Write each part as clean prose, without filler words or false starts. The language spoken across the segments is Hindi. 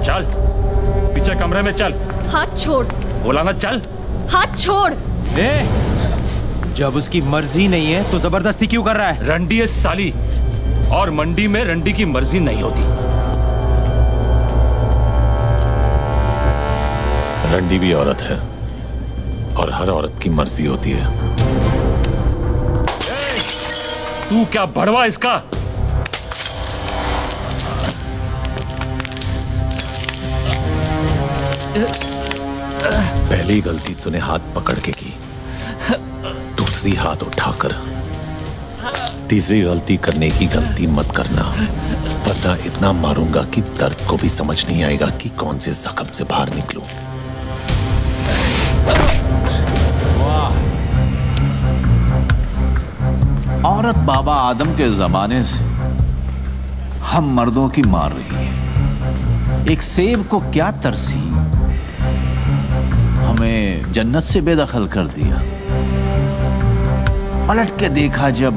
चल पीछे कमरे में चल। हाथ छोड़। बोला ना चल। हाथ छोड़। जब उसकी मर्जी नहीं है तो जबरदस्ती क्यों कर रहा है? रंडी है साली, और मंडी में रंडी की मर्जी नहीं होती। रंडी भी औरत है और हर औरत की मर्जी होती है। तू क्या बड़वा इसका? पहली गलती तूने हाथ पकड़ के की, दूसरी हाथ उठाकर, तीसरी गलती करने की गलती मत करना, वरना इतना मारूंगा कि दर्द को भी समझ नहीं आएगा कि कौन से जख्म से बाहर निकलूं। औरत बाबा आदम के जमाने से हम मर्दों की मार रही है। एक सेब को क्या तरसी, हमें जन्नत से बेदखल कर दिया। पलट के देखा जब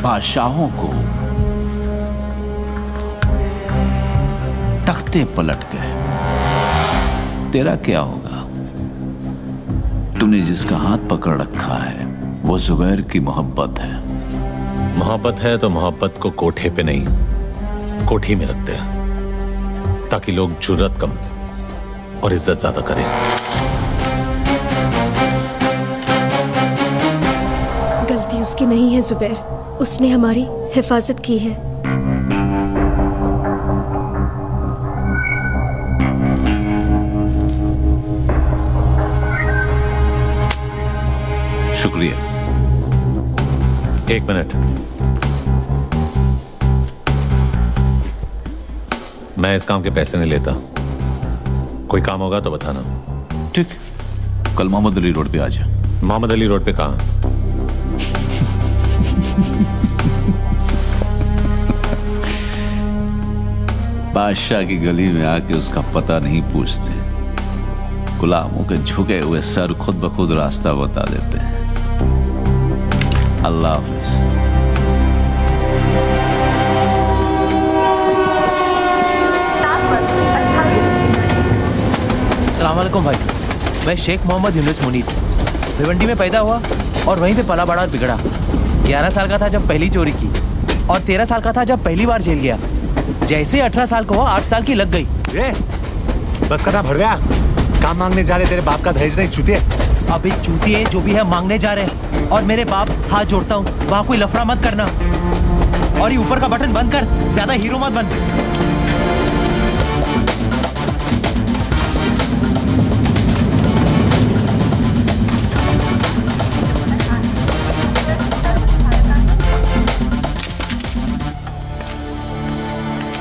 बादशाहों को, तख्ते पलट गए। तेरा क्या होगा? तूने जिसका हाथ पकड़ रखा है वो जुबैर की मोहब्बत है। मोहब्बत है तो मोहब्बत को कोठे पे नहीं, कोठी में रखते हैं, ताकि लोग जुर्रत कम और इज्जत ज्यादा करें। गलती उसकी नहीं है जुबैर, उसने हमारी हिफाजत की है। शुक्रिया। एक मिनट, मैं इस काम के पैसे नहीं लेता। कोई काम होगा तो बताना। ठीक, कल मोहम्मद अली रोड पे आ जा। मोहम्मद अली रोड पे कहाँ? बादशाह की गली में आके उसका पता नहीं पूछते, गुलामों के झुके हुए सर खुद ब खुद रास्ता बता देते हैं। अल्लाह हाफिज। अस्सलाम वालेकुम भाई, मैं शेख मोहम्मद यूनुस मुनीर भिवंडी में पैदा हुआ और वहीं पे पला बड़ा और बिगड़ा। 11 साल का था जब पहली चोरी की और 13 साल का था जब पहली बार जेल गया। जैसे 18 साल का हुआ 8 साल की लग गई। बस करना भर गया। काम मांगने जा रहे, तेरे बाप का दहेज नहीं चूतिए। अभी चूतिए जो भी है मांगने जा रहे हैं, और मेरे बाप हाथ जोड़ता हूँ वहां कोई लफड़ा मत करना, और ये ऊपर का बटन बंद कर, ज्यादा हीरो मत बन।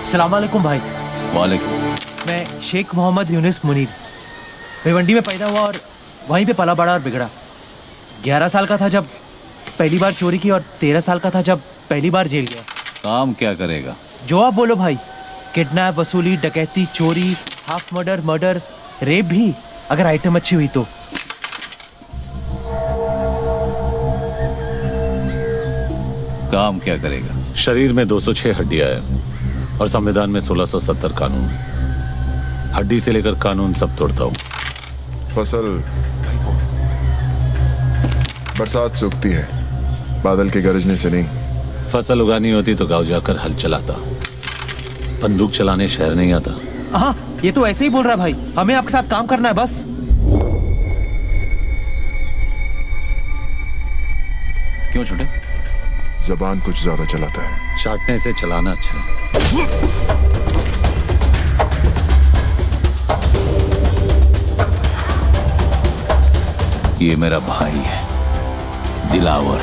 अस्सलाम वालेकुम भाई। वालेकुम। मैं शेख मोहम्मद यूनुस मुनीर भिवंडी में पैदा हुआ और वहीं पे पला बड़ा और बिगड़ा। 11 साल का था जब पहली बार चोरी की और 13 साल का था जब पहली बार जेल गया। काम क्या करेगा? जो आप बोलो भाई, किडनैप, वसूली, डकैती, चोरी, हाफ मर्डर, रेप भी, अगर आइटम अच्छी हुई तो। काम क्या करेगा? शरीर में 206 हड्डियां है और संविधान में 1670 कानून। हड्डी से लेकर कानून सब तोड़ता हूँ। फसल बरसात से उगती है, बादल के गरजने से नहीं। फसल उगानी होती तो गांव जाकर हल चलाता, बंदूक चलाने शहर नहीं आता। हाँ, ये तो ऐसे ही बोल रहा है भाई, हमें आपके साथ काम करना है बस। क्यों छोटे? जबान कुछ ज्यादा चलाता है। चाटने से चलाना अच्छा है। ये मेरा भाई है दिलावर,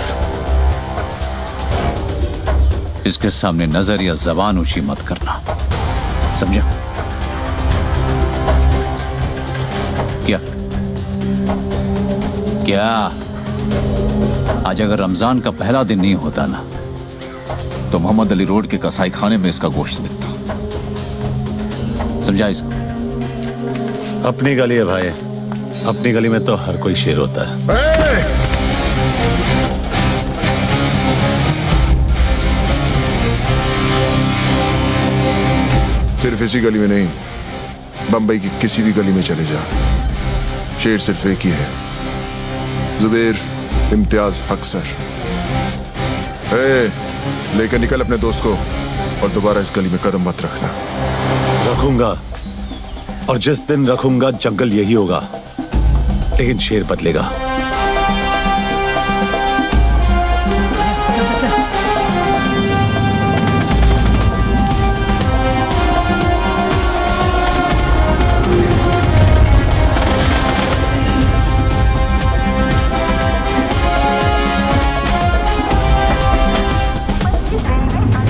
इसके सामने नजर या जबान ऊंची मत करना, समझा? क्या क्या आज अगर रमजान का पहला दिन नहीं होता ना तो मोहम्मद अली रोड के कसाई खाने में इसका गोश्त बिकता। समझा इसको? अपनी गली है भाई, अपनी गली में तो हर कोई शेर होता है। सिर्फ इसी गली में नहीं, बंबई की किसी भी गली में चले जा, शेर सिर्फ एक ही है, जुबेर इम्तियाज हक्सर। लेकर निकल अपने दोस्त को और दोबारा इस गली में कदम मत रखना। रखूंगा, और जिस दिन रखूंगा जंगल यही होगा, लेकिन शेर बदलेगा। चल चल चल।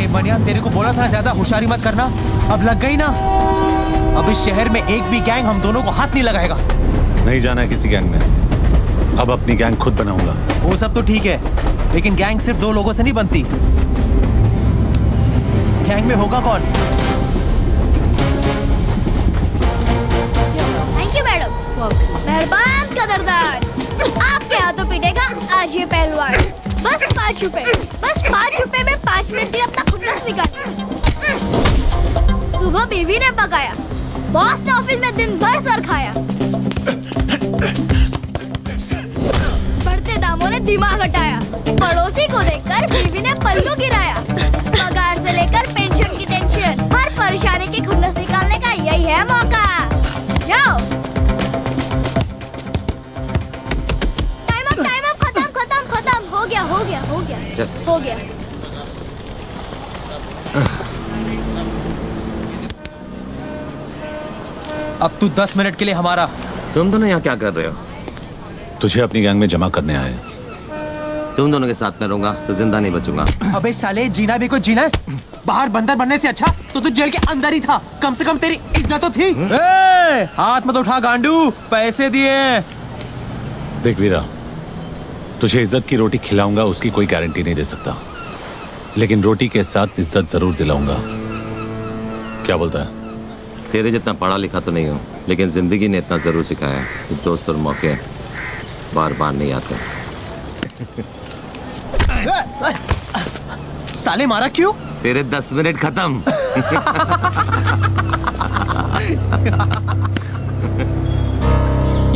मनिया, तेरे को बोला था ना ज्यादा होशियारी मत करना, अब लग गई ना। अब इस शहर में एक भी गैंग हम दोनों को हाथ नहीं लगाएगा। नहीं जाना है किसी गैंग में, अब अपनी गैंग खुद बनाऊंगा। वो सब तो ठीक है, लेकिन गैंग सिर्फ 2 लोगों से नहीं बनती। गैंग में होगा कौन? Thank you madam. मेहरबान कदरदान। आपके हाथों पीटेगा आज ये पहलवान। बस 5 रुपए, बस 5 रुपए में 5 मिनट की अपना खुन्नस निकाल। सुबह बीवी ने पकाया, बॉस ने ऑफिस में दिन भर सर खाया, बढ़ते दामों ने दिमाग हटाया, पड़ोसी को देखकर बीवी ने पल्लू गिराया। पगार से लेकर पेंशन की टेंशन, हर परेशानी की खुन्नस निकालने का यही है मौका। जाओ। टाइम अप, खत्म। हो गया। अब तू 10 मिनट के लिए हमारा। तुम दोनों यहाँ क्या कर रहे हो? तुझे अपनी गैंग में जमा करने आए। तुम दोनों के साथ में रहूंगा तो जिंदा नहीं बचूंगा। अबे साले, जीना भी कोई जीना है। बाहर बंदर बनने से अच्छा तो तू जेल के अंदर ही था, कम से कम तेरी इज्जत तो थी। हाथ मत उठा गांडू, पैसे दिए। देख वीरा, तुझे इज्जत की रोटी खिलाऊंगा उसकी कोई गारंटी नहीं दे सकता, लेकिन रोटी के साथ इज्जत जरूर दिलाऊंगा। क्या बोलता है? तेरे जितना पढ़ा लिखा तो नहीं हूँ, लेकिन जिंदगी ने इतना जरूर सिखाया कि दोस्त और मौके बार बार नहीं आते। साले मारा क्यों? तेरे 10 मिनट खत्म।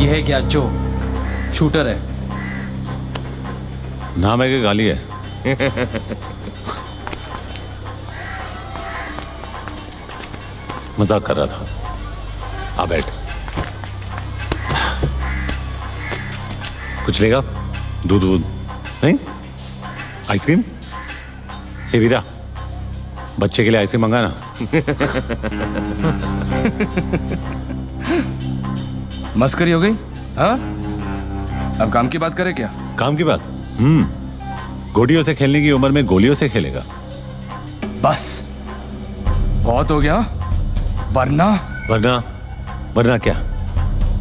ये है क्या? जो शूटर है। नाम है कि गाली है? मजाक कर रहा था। आ बैठ। कुछ लेगा? दूध नहीं? आइसक्रीम? ए वीरा, बच्चे के लिए आइसक्रीम मंगाना। मस्करी हो गई? हाँ, अब काम की बात करें क्या? काम की बात? गोटियों से खेलने की उम्र में गोलियों से खेलेगा। बस बहुत हो गया, वरना वरना क्या?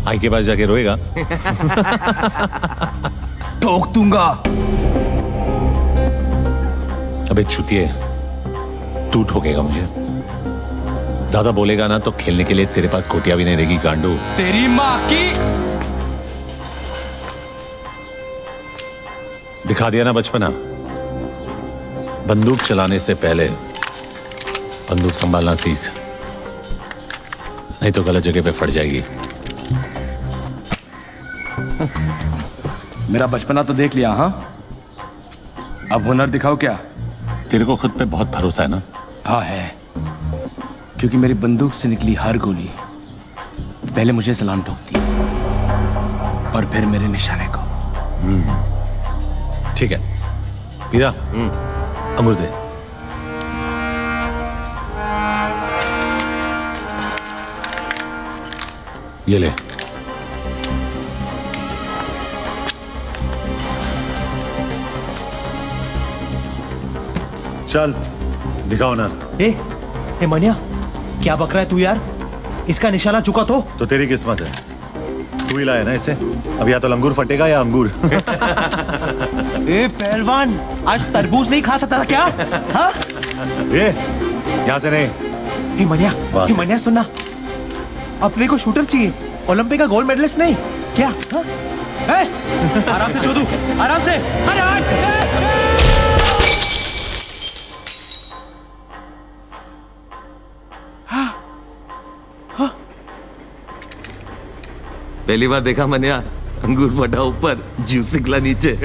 आई के पास जाके रोएगा। ठोक दूंगा। अबे चुतिए, तू ठोकेगा मुझे। ज्यादा बोलेगा ना तो खेलने के लिए तेरे पास गोटियां भी नहीं रहेगी गांडू। तेरी माँ की। दिखा दिया ना बचपना। बंदूक चलाने से पहले बंदूक संभालना सीख, नहीं तो गलत जगह पे फट जाएगी। मेरा बचपना तो देख लिया। हाँ, अब हुनर दिखाओ क्या? तेरे को खुद पे बहुत भरोसा है ना? हाँ है, क्योंकि मेरी बंदूक से निकली हर गोली पहले मुझे सलाम ठोकती है और फिर मेरे निशाने को। ठीक है वीरा, अमृत दे। ये ले। चल दिखाओ ना। ए मनिया, क्या बक रहा है तू यार? इसका निशाना चुका तो तेरी किस्मत है, तू ही लाया ना इसे। अब या तो लंगूर फटेगा या अंगूर। ए पहलवान, आज तरबूज नहीं खा सकता था क्या? हाँ? ये यहाँ से नहीं। हे मनिया सुनना, अपने को शूटर चाहिए, ओलंपिक का गोल्ड मेडलिस्ट नहीं क्या? हाँ? आराम से चोदू, आराम से। अरे हट! पहली बार देखा मनिया, अंगूर फटा ऊपर, जूस निकला नीचे।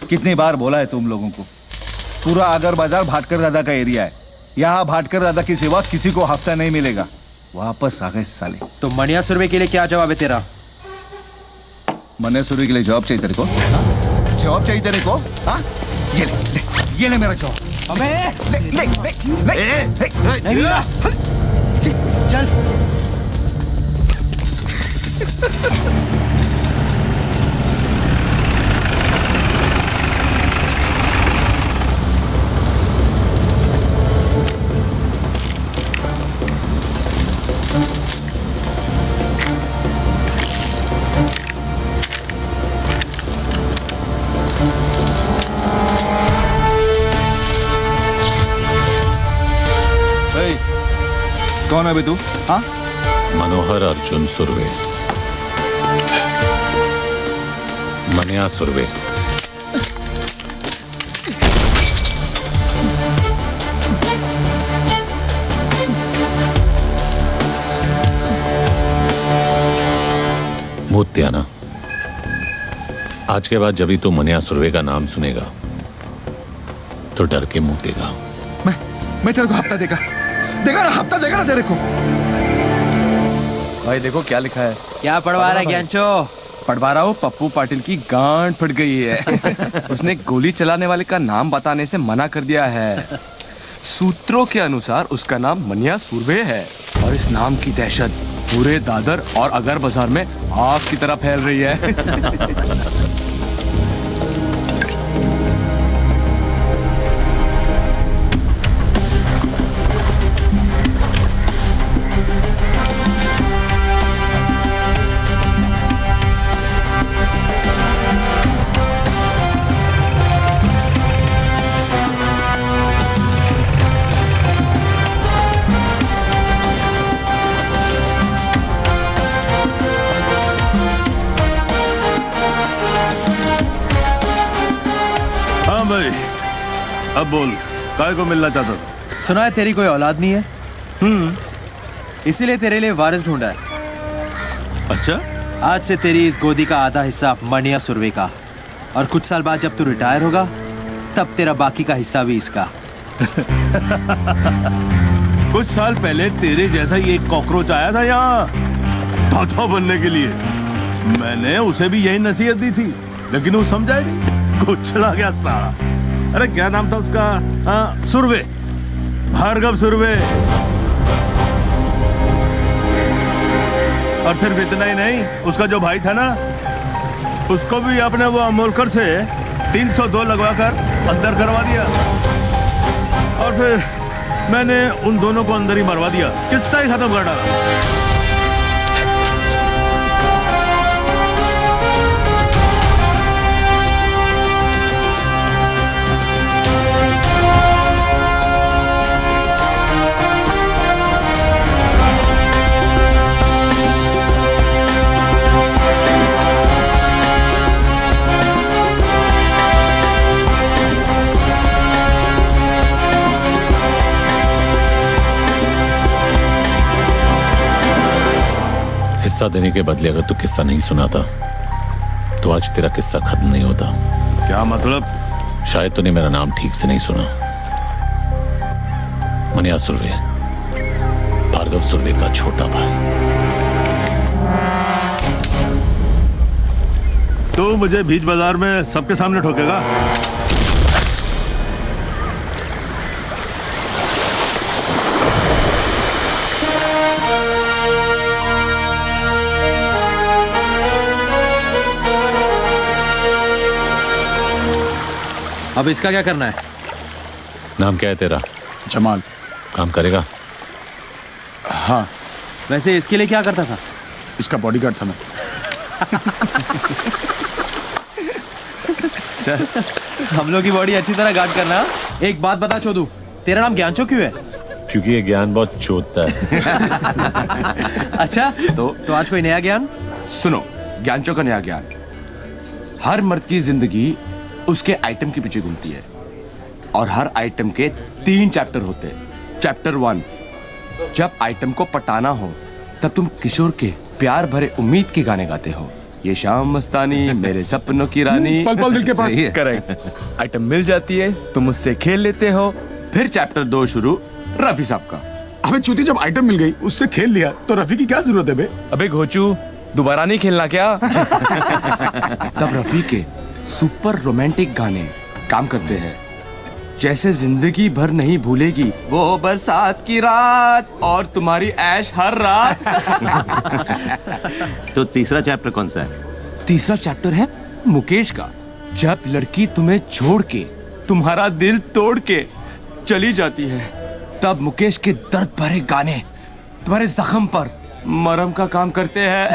कितनी बार बोला है तुम लोगों को, पूरा आगर बाजार भाटकर दादा का एरिया है। यहाँ भाटकर दादा की सिवा किसी को हफ्ता नहीं मिलेगा। वापस आ गए साले। तो मनिया सुरवे के लिए क्या जवाब है तेरा? मने सुरवे के लिए जॉब चाहिए तेरे को? जॉब चाहिए तेरे को? हाँ? ये ले मेरा जॉब। चल। कौन है बे तू? हाँ? मनोहर अर्जुन सुरवे, मनिया सुरवे। भूत्याना, आज के बाद जब भी तू मनिया सुरवे का नाम सुनेगा तो डर के मुंह देगा। मैं तेरे को हफ्ता देगा ना, हफ्ता देगा ना तेरे को। भाई देखो क्या लिखा है। क्या पढ़वा रहा है ज्ञानचो? पढ़वा रहा हूँ, पप्पू पाटिल की गांड फट गई है। उसने गोली चलाने वाले का नाम बताने से मना कर दिया है। सूत्रों के अनुसार उसका नाम मनिया सुरवे है और इस नाम की दहशत पूरे दादर और अगर बाजार में आग की तरह फैल रही है। अब बोल, काय को मिलना चाहता था? सुना है तेरी कोई औलाद नहीं है। इसीलिए तेरे लिए वारिस ढूंढा है। अच्छा? आज से तेरी इस गोदी का आधा हिस्सा मनिया सुरवे का, और कुछ साल बाद जब तू रिटायर होगा तब तेरा बाकी का हिस्सा भी इसका। कुछ साल पहले तेरे जैसा ही एक कॉकरोच आया था यहाँ तोता बनने के लिए। मैंने उसे भी यही नसीहत दी थी, लेकिन वो समझा ही नहीं, कुछ चला गया साला। अरे क्या नाम था उसका? हाँ, सुरवे, भार्गव सुरवे। और सिर्फ इतना ही नहीं, उसका जो भाई था ना, उसको भी आपने वो अमोलकर से 302 लगवाकर अंदर करवा दिया। और फिर मैंने उन दोनों को अंदर ही मरवा दिया, किस्सा ही खत्म कर डाला। हिस्सा देने के बदले अगर तू किस्सा नहीं सुनाता तो तो आज तेरा किस्सा खत्म नहीं होता। क्या मतलब? शायद तूने मेरा नाम ठीक से नहीं सुना। मनिया सुर्वे, भार्गव सुर्वे का छोटा भाई। तो मुझे बीच बाजार में सबके सामने ठोकेगा? अब इसका क्या करना है? नाम क्या है तेरा? जमाल। काम करेगा? हाँ, वैसे इसके लिए क्या करता था? इसका बॉडीगार्ड था मैं। चल, हम लोग की बॉडी अच्छी तरह गार्ड करना। एक बात बता चोदू, तेरा नाम ज्ञानचो क्यों है? क्योंकि ये ज्ञान बहुत चोदता है। अच्छा, तो आज कोई नया ज्ञान? सुनो, ज्ञानचो का नया ज्ञान। हर मर्द की जिंदगी उसके आइटम के पीछे घूमती है और हर आइटम के 3 चैप्टर होते हैं। चैप्टर 1, जब आइटम को पटाना हो तब तुम किशोर के प्यार भरे उम्मीद के गाने गाते हो। ये शाम मस्तानी, मेरे सपनों की रानी, पल पल दिल के पास। करेक्ट। आइटम मिल जाती है, तुम उससे खेल लेते हो। फिर चैप्टर 2 शुरू, रफी साहब का। हमें चूती जब आइटम मिल गई उससे खेल लिया तो रफी की क्या जरूरत है बे? अबे घोचू, दोबारा नहीं खेलना क्या? तब रफी के सुपर रोमांटिक गाने काम करते हैं, जैसे जिंदगी भर नहीं भूलेगी वो बरसात की रात और तुम्हारी ऐश हर रात। तो तीसरा चैप्टर कौन सा है? तीसरा चैप्टर है मुकेश का। जब लड़की तुम्हें छोड़ के, तुम्हारा दिल तोड़ के चली जाती है, तब मुकेश के दर्द भरे गाने तुम्हारे जख्म पर मरहम का काम करते हैं।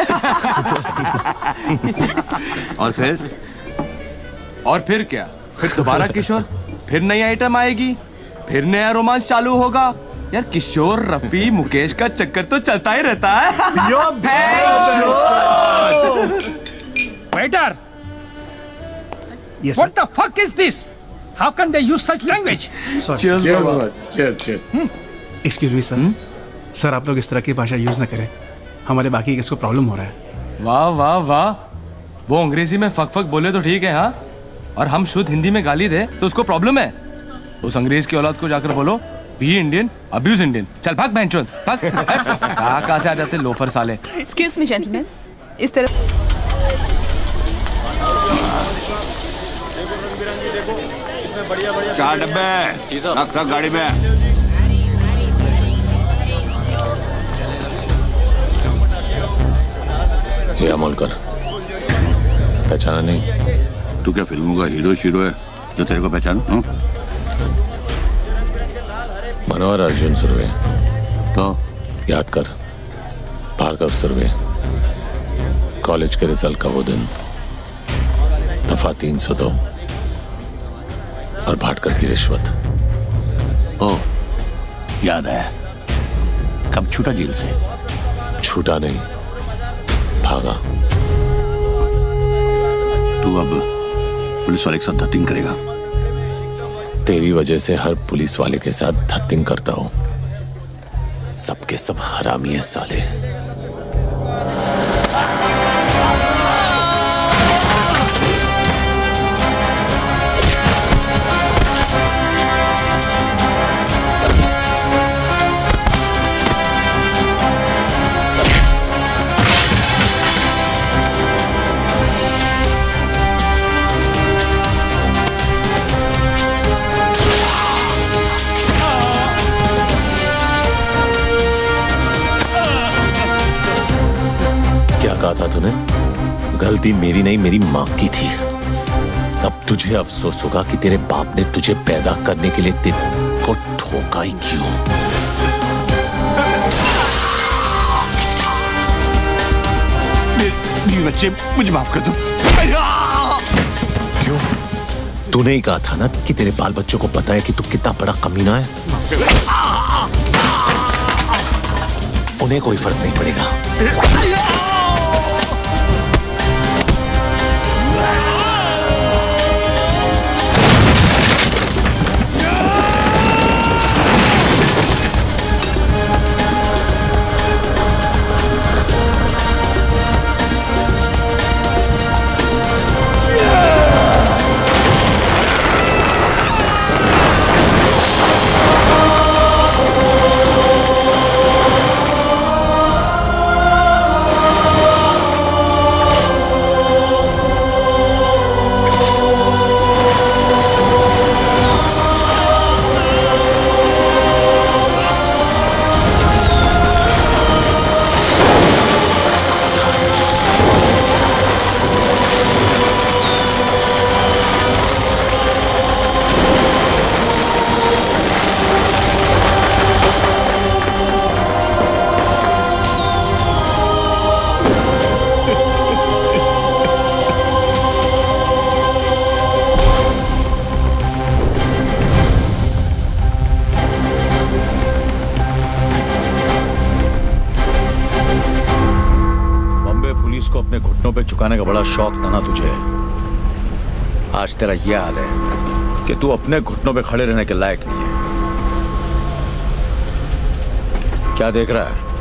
और फिर क्या? फिर दोबारा किशोर, फिर नई आइटम आएगी, फिर नया रोमांस चालू होगा। यार किशोर, रफी, मुकेश का चक्कर तो चलता ही रहता है। Waiter! What the fuck is this? How can they use such language? Excuse me sir, sir आप लोग इस तरह की भाषा यूज ना करें, हमारे बाकी किसको प्रॉब्लम हो रहा है। वाह वाह वाह, वो अंग्रेजी में फक फक बोले तो ठीक है, हाँ, और हम शुद्ध हिंदी में गाली दे तो उसको प्रॉब्लम है। उस अंग्रेज की औलाद को जाकर बोलो, बी इंडियन, अब्यूज इंडियन। चल भाग बहनचोद, भाग। कहाँ से आ जाते लोफर साले। एक्सक्यूज मी जेंटलमैन, इस तरफ। चार डब्बे रख गाड़ी में। ये अमोलकर, पहचाना नहीं? तू क्या फिल्मों का हीरो शीरो है जो तेरे को पहचान? मनोहर अर्जुन सुर्वे। तो याद कर, भार्गव सुर्वे। कॉलेज के रिजल्ट का वो दिन, दफा 302 और भाटकर की रिश्वत। ओ, याद है। कब छूटा जेल से? छूटा नहीं, भागा। तू अब पुलिस वाले के साथ धत्तिंग करेगा? तेरी वजह से हर पुलिस वाले के साथ धत्तिंग करता हूं। सबके सब हरामी है साले। कहा था तूने? गलती मेरी नहीं, मेरी मां की थी। अब तुझे अफसोस होगा कि तेरे बाप ने तुझे पैदा करने के लिए तेरे को ठोका ही क्यों। मेरे बच्चे, मुझे माफ कर दो। क्यों? तूने ही कहा था ना कि तेरे बाल बच्चों को पता है कि तू कितना बड़ा कमीना है। उन्हें कोई फर्क नहीं पड़ेगा। पुलिस को अपने घुटनों पे झुकाने का बड़ा शौक था ना तुझे। आज तेरा यह हाल है कि तू अपने घुटनों पे खड़े रहने के लायक नहीं है। क्या देख रहा है?